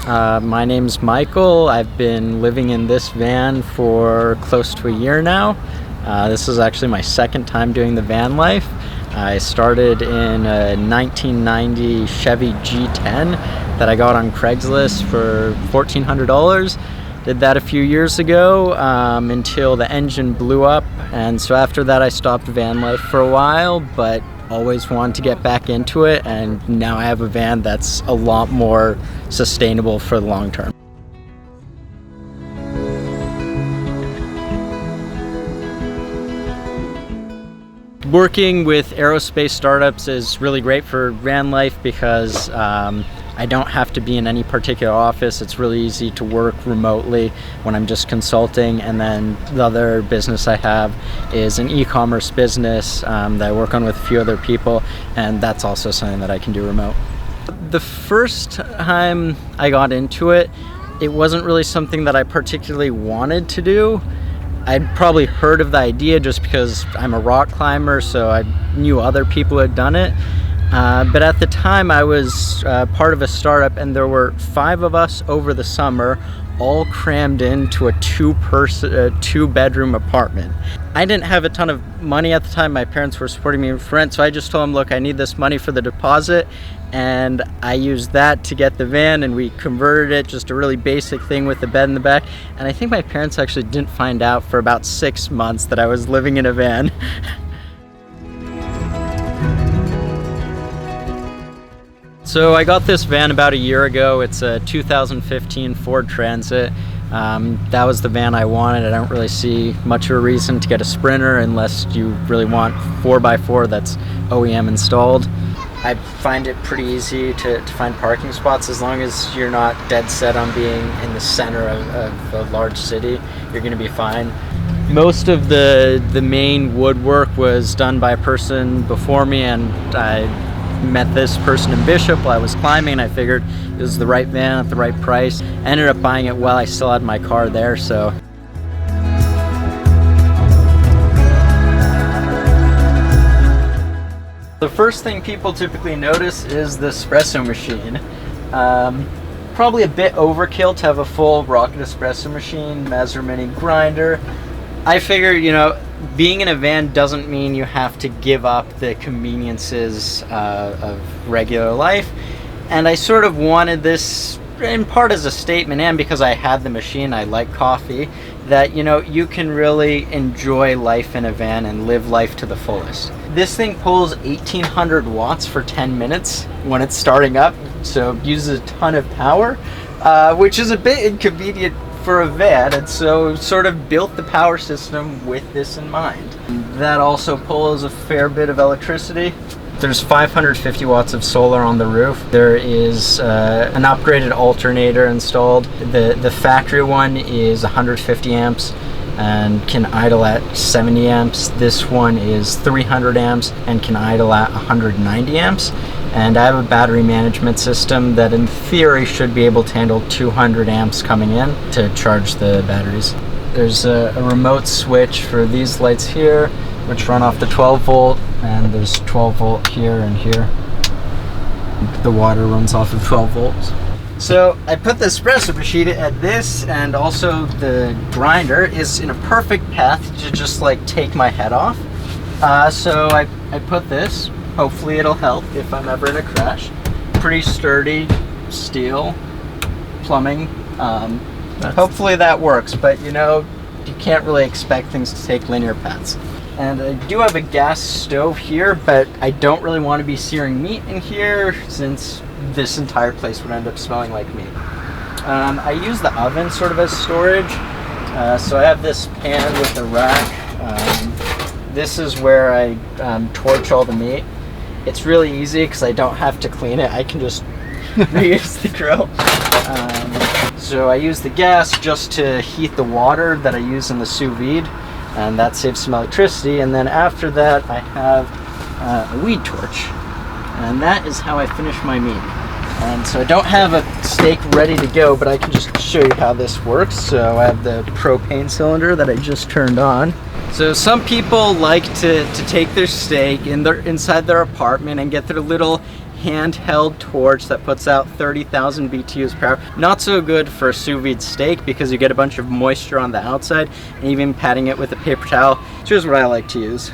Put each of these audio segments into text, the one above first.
My name's Michael. I've been living in this van for close to a year now. This is actually my second time doing the van life. I started in a 1990 Chevy G10 that I got on Craigslist for $1,400. Did that a few years ago until the engine blew up, and so after that I stopped van life for a while, but always wanted to get back into it, and now I have a van that's a lot more sustainable for the long term. Working with aerospace startups is really great for van life because I don't have to be in any particular office. It's really easy to work remotely when I'm just consulting. And then the other business I have is an e-commerce business that I work on with a few other people, and that's also something that I can do remote. The first time I got into it, it wasn't really something that I particularly wanted to do. I'd probably heard of the idea just because I'm a rock climber, so I knew other people who had done it. But at the time I was part of a startup, and there were 5 of us over the summer, all crammed into a two-bedroom apartment. I didn't have a ton of money at the time. My parents were supporting me with rent, so I just told them, look, I need this money for the deposit, and I used that to get the van, and we converted it, just a really basic thing with the bed in the back. And I think my parents actually didn't find out for about 6 months that I was living in a van. So I got this van about a year ago. It's a 2015 Ford Transit. That was the van I wanted. I don't really see much of a reason to get a Sprinter unless you really want 4x4 that's OEM installed. I find it pretty easy to find parking spots as long as you're not dead set on being in the center of a large city. You're going to be fine. Most of the main woodwork was done by a person before me, and I met this person in Bishop while I was climbing, and I figured it was the right van at the right price. I ended up buying it while I still had my car there, so. The first thing people typically notice is the espresso machine. Probably a bit overkill to have a full rocket espresso machine, Master Mini grinder. I figure, being in a van doesn't mean you have to give up the conveniences of regular life. And I sort of wanted this in part as a statement, and because I had the machine, I like coffee, that you can really enjoy life in a van and live life to the fullest. This thing pulls 1800 watts for 10 minutes when it's starting up, so it uses a ton of power, which is a bit inconvenient for a van, and so sort of built the power system with this in mind. That also pulls a fair bit of electricity. There's 550 watts of solar on the roof. There is an upgraded alternator installed. The factory one is 150 amps and can idle at 70 amps. This one is 300 amps and can idle at 190 amps. And I have a battery management system that in theory should be able to handle 200 amps coming in to charge the batteries. There's a remote switch for these lights here, which run off the 12 volt, and there's 12 volt here and here. The water runs off of 12 volts. So I put the espresso machine at this, and also the grinder is in a perfect path to just like take my head off. So I put this. Hopefully it'll help if I'm ever in a crash. Pretty sturdy steel plumbing. Hopefully that works, but you can't really expect things to take linear paths. And I do have a gas stove here, but I don't really want to be searing meat in here since this entire place would end up smelling like meat. I use the oven sort of as storage. So I have this pan with a rack. This is where I torch all the meat. It's really easy because I don't have to clean it. I can just reuse the grill. So I use the gas just to heat the water that I use in the sous vide, and that saves some electricity. And then after that I have a weed torch, and that is how I finish my meat. And so I don't have a steak ready to go, but I can just show you how this works. So I have the propane cylinder that I just turned on. So some people like to take their steak inside their apartment and get their little handheld torch that puts out 30,000 BTUs per hour. Not so good for a sous vide steak because you get a bunch of moisture on the outside, and even patting it with a paper towel. So here's what I like to use.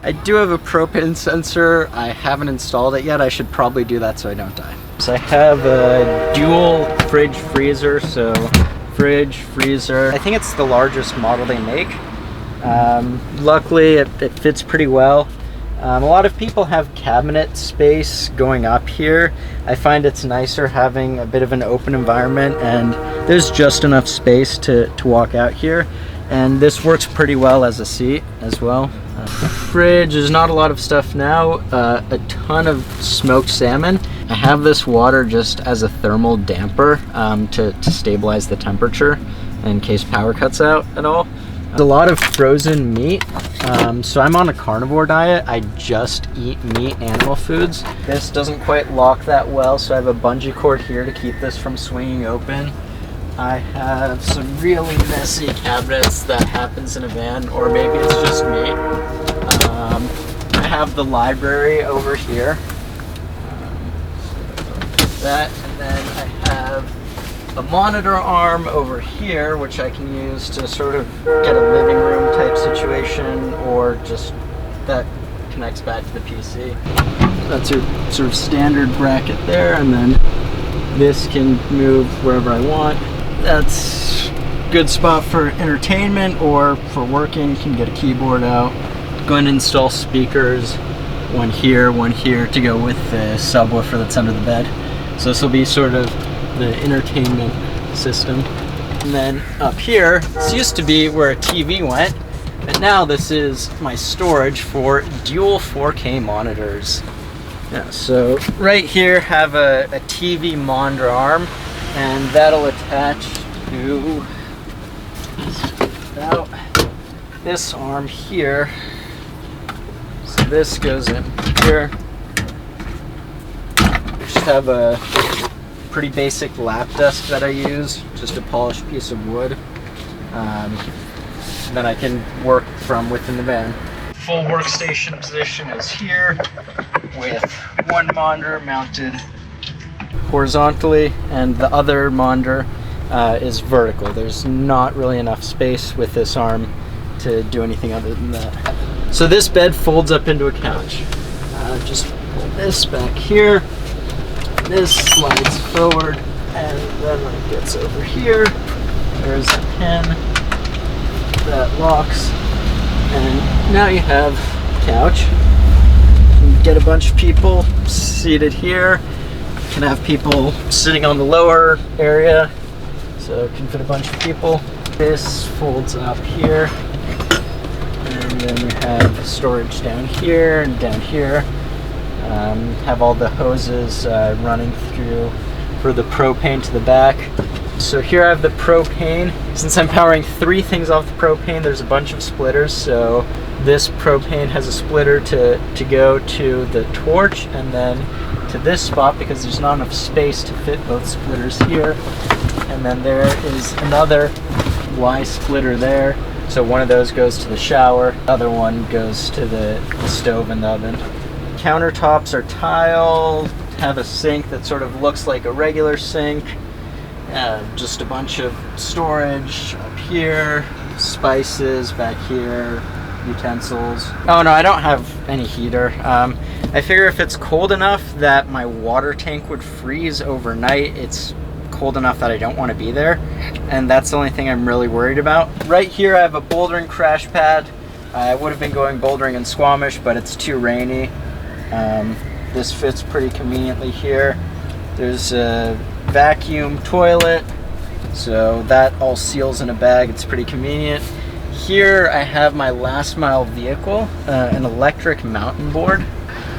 I do have a propane sensor. I haven't installed it yet. I should probably do that so I don't die. So I have a dual fridge freezer, so fridge, freezer. I think it's the largest model they make. Luckily, it fits pretty well. A lot of people have cabinet space going up here. I find it's nicer having a bit of an open environment, and there's just enough space to walk out here. And this works pretty well as a seat as well. Fridge, there's not a lot of stuff now. A ton of smoked salmon. I have this water just as a thermal damper to stabilize the temperature in case power cuts out at all. A lot of frozen meat. So I'm on a carnivore diet. I just eat meat animal foods. This doesn't quite lock that well, so I have a bungee cord here to keep this from swinging open. I have some really messy cabinets that happens in a van, or maybe it's just me. I have the library over here. That, and then I have a monitor arm over here, which I can use to sort of get a living room type situation, or just that connects back to the PC. That's your sort of standard bracket there, and then this can move wherever I want. That's a good spot for entertainment or for working. You can get a keyboard out. Go and install speakers, one here to go with the subwoofer that's under the bed. So this will be sort of the entertainment system. And then up here, this used to be where a TV went, but now this is my storage for dual 4K monitors. Yeah, so right here have a TV monitor arm, and that'll attach to about this arm here. So this goes in here. I just have a pretty basic lap desk that I use, just a polished piece of wood. Then I can work from within the van. Full workstation position is here with one monitor mounted horizontally, and the other monitor is vertical. There's not really enough space with this arm to do anything other than that. So this bed folds up into a couch. Just pull this back here. This slides forward, and then when it gets over here, there's a pin that locks, and now you have a couch. You can get a bunch of people seated here. You can have people sitting on the lower area, so it can fit a bunch of people. This folds up here, and then you have storage down here and down here. Have all the hoses running through for the propane to the back. So here I have the propane. Since I'm powering 3 things off the propane, there's a bunch of splitters. So this propane has a splitter to go to the torch, and then to this spot because there's not enough space to fit both splitters here. And then there is another Y splitter there. So one of those goes to the shower, the other one goes to the stove and the oven. Countertops are tile, have a sink that sort of looks like a regular sink. Just a bunch of storage up here, spices back here, utensils. Oh no, I don't have any heater. I figure if it's cold enough that my water tank would freeze overnight, it's cold enough that I don't want to be there, and that's the only thing I'm really worried about. Right here I have a bouldering crash pad. I would have been going bouldering in Squamish, but it's too rainy. This fits pretty conveniently here. There's a vacuum toilet, so that all seals in a bag. It's pretty convenient. Here I have my last mile vehicle, an electric mountain board.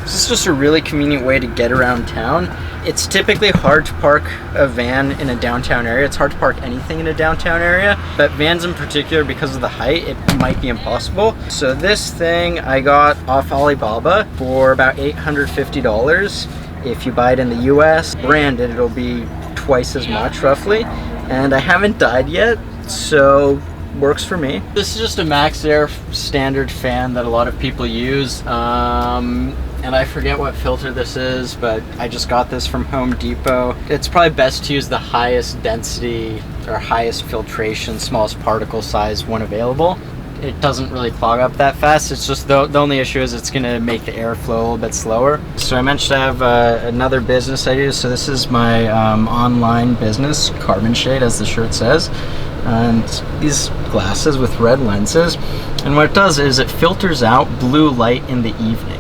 This is just a really convenient way to get around town. It's typically hard to park a van in a downtown area. It's hard to park anything in a downtown area, but vans in particular, because of the height, it might be impossible. So this thing I got off Alibaba for about $850. If you buy it in the US, branded, it'll be twice as much roughly. And I haven't died yet, So works for me. This is just a Max Air standard fan that a lot of people use. And I forget what filter this is, but I just got this from Home Depot. It's probably best to use the highest density or highest filtration, smallest particle size one available. It doesn't really clog up that fast. It's just the only issue is it's gonna make the airflow a little bit slower. So I mentioned I have another business I do. So this is my online business, Carbon Shade, as the shirt says. And these glasses with red lenses. And what it does is it filters out blue light in the evening.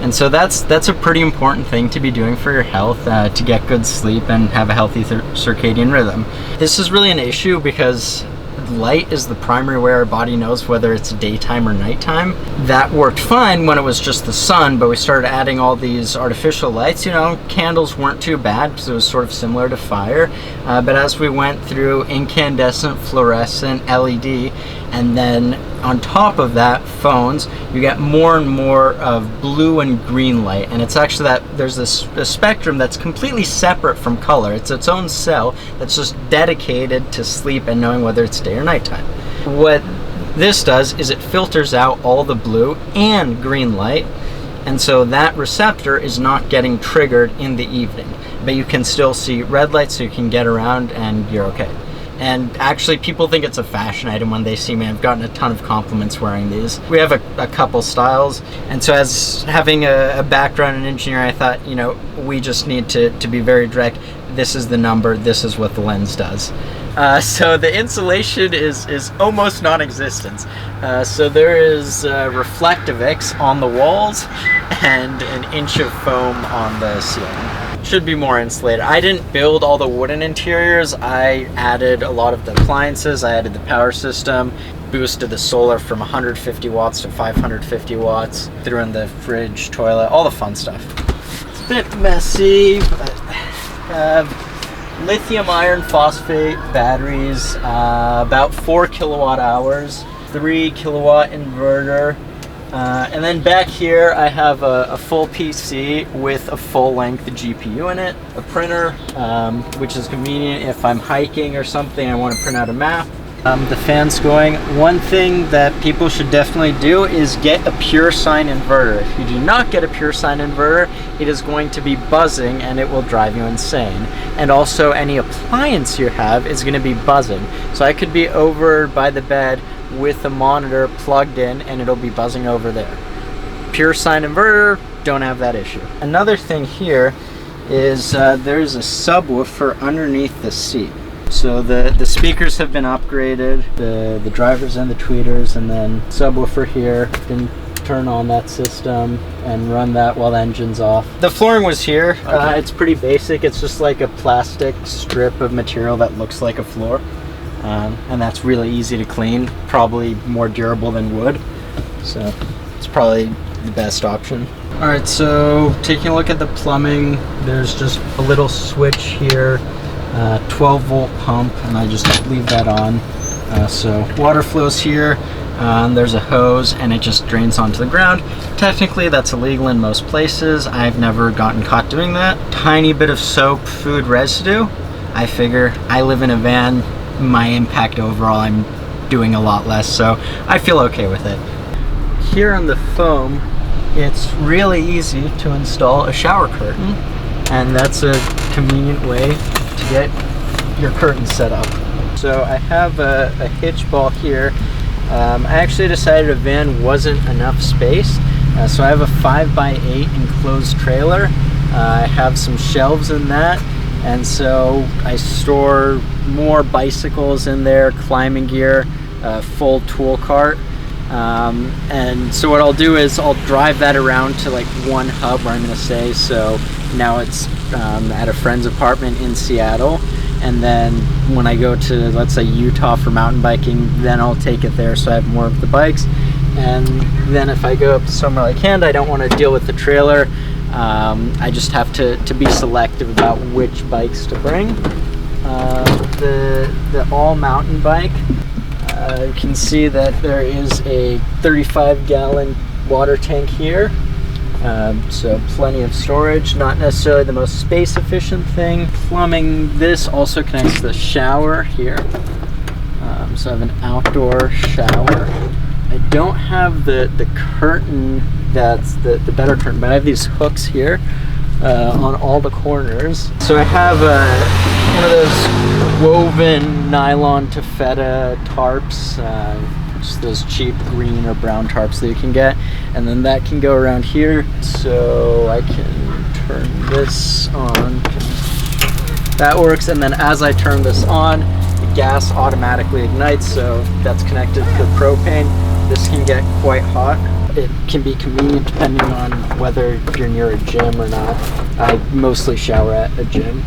And so that's a pretty important thing to be doing for your health, to get good sleep and have a healthy circadian rhythm. This is really an issue because light is the primary way our body knows whether it's daytime or nighttime. That worked fine when it was just the sun, but we started adding all these artificial lights. You know, candles weren't too bad because it was sort of similar to fire. But as we went through incandescent, fluorescent, LED, and then on top of that, phones, you get more and more of blue and green light. And it's actually that there's a spectrum that's completely separate from color. It's its own cell that's just dedicated to sleep and knowing whether it's day or nighttime. What this does is it filters out all the blue and green light, and so that receptor is not getting triggered in the evening, but you can still see red light, so you can get around and you're okay. And actually, people think it's a fashion item when they see me. I've gotten a ton of compliments wearing these. We have a couple styles, and so as having a background in engineering, I thought, you know, we just need to be very direct. This is the number, this is what the lens does. So the insulation is almost non-existent. So there is Reflectivix on the walls and an inch of foam on the ceiling. Should be more insulated. I didn't build all the wooden interiors. I added a lot of the appliances. I added the power system, boosted the solar from 150 watts to 550 watts, threw in the fridge, toilet, all the fun stuff. It's a bit messy, but lithium iron phosphate batteries, about 4 kilowatt hours, 3 kilowatt inverter. And then back here I have a full PC with a full-length GPU in it, a printer, which is convenient if I'm hiking or something, I want to print out a map. The fan's going. One thing that people should definitely do is get a pure sine inverter. If you do not get a pure sine inverter, it is going to be buzzing and it will drive you insane. And also any appliance you have is going to be buzzing. So I could be over by the bed with the monitor plugged in and it'll be buzzing over there. Pure sine inverter, don't have that issue. Another thing here is there's a subwoofer underneath the seat. So the speakers have been upgraded, the drivers and the tweeters, and then subwoofer here. Can turn on that system and run that while the engine's off. The flooring was here. Okay. It's pretty basic. It's just like a plastic strip of material that looks like a floor. And that's really easy to clean, probably more durable than wood, so it's probably the best option. Alright, so taking a look at the plumbing, there's just a little switch here, 12 volt pump, and I just leave that on. So water flows here, there's a hose, and it just drains onto the ground. Technically that's illegal in most places. I've never gotten caught doing that. Tiny bit of soap, food residue. I figure I live in a van, my impact overall, I'm doing a lot less, so I feel okay with it. Here on the foam, it's really easy to install a shower curtain, and that's a convenient way to get your curtain set up. So I have a hitch ball here. I actually decided a van wasn't enough space, so I have a 5x8 enclosed trailer. I have some shelves in that, and so I store more bicycles in there, climbing gear, full tool cart. And so what I'll do is I'll drive that around to like one hub where I'm going to stay. So now it's at a friend's apartment in Seattle, and then when I go to, let's say, Utah for mountain biking, then I'll take it there so I have more of the bikes. And then if I go up to somewhere like Canada, I don't want to deal with the trailer. I just have to be selective about which bikes to bring. The all mountain bike, you can see that there is a 35-gallon water tank here, so plenty of storage. Not necessarily the most space efficient thing. Plumbing, this also connects to the shower here. So I have an outdoor shower. I don't have the curtain that's the better curtain, but I have these hooks here on all the corners. So I have one of those woven nylon taffeta tarps, just those cheap green or brown tarps that you can get, and then that can go around here. So I can turn this on. That works, and then as I turn this on, the gas automatically ignites, so that's connected to the propane. This can get quite hot. It can be convenient depending on whether you're near a gym or not. I mostly shower at a gym.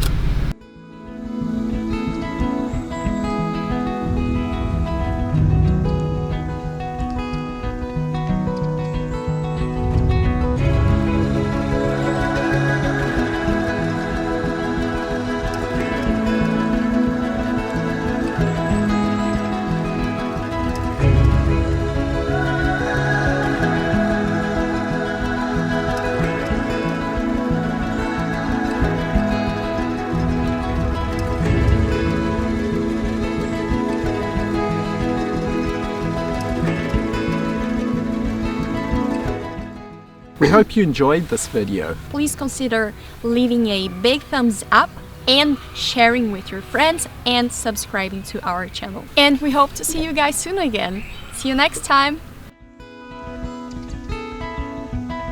We hope you enjoyed this video. Please consider leaving a big thumbs up and sharing with your friends and subscribing to our channel. And we hope to see you guys soon again. See you next time.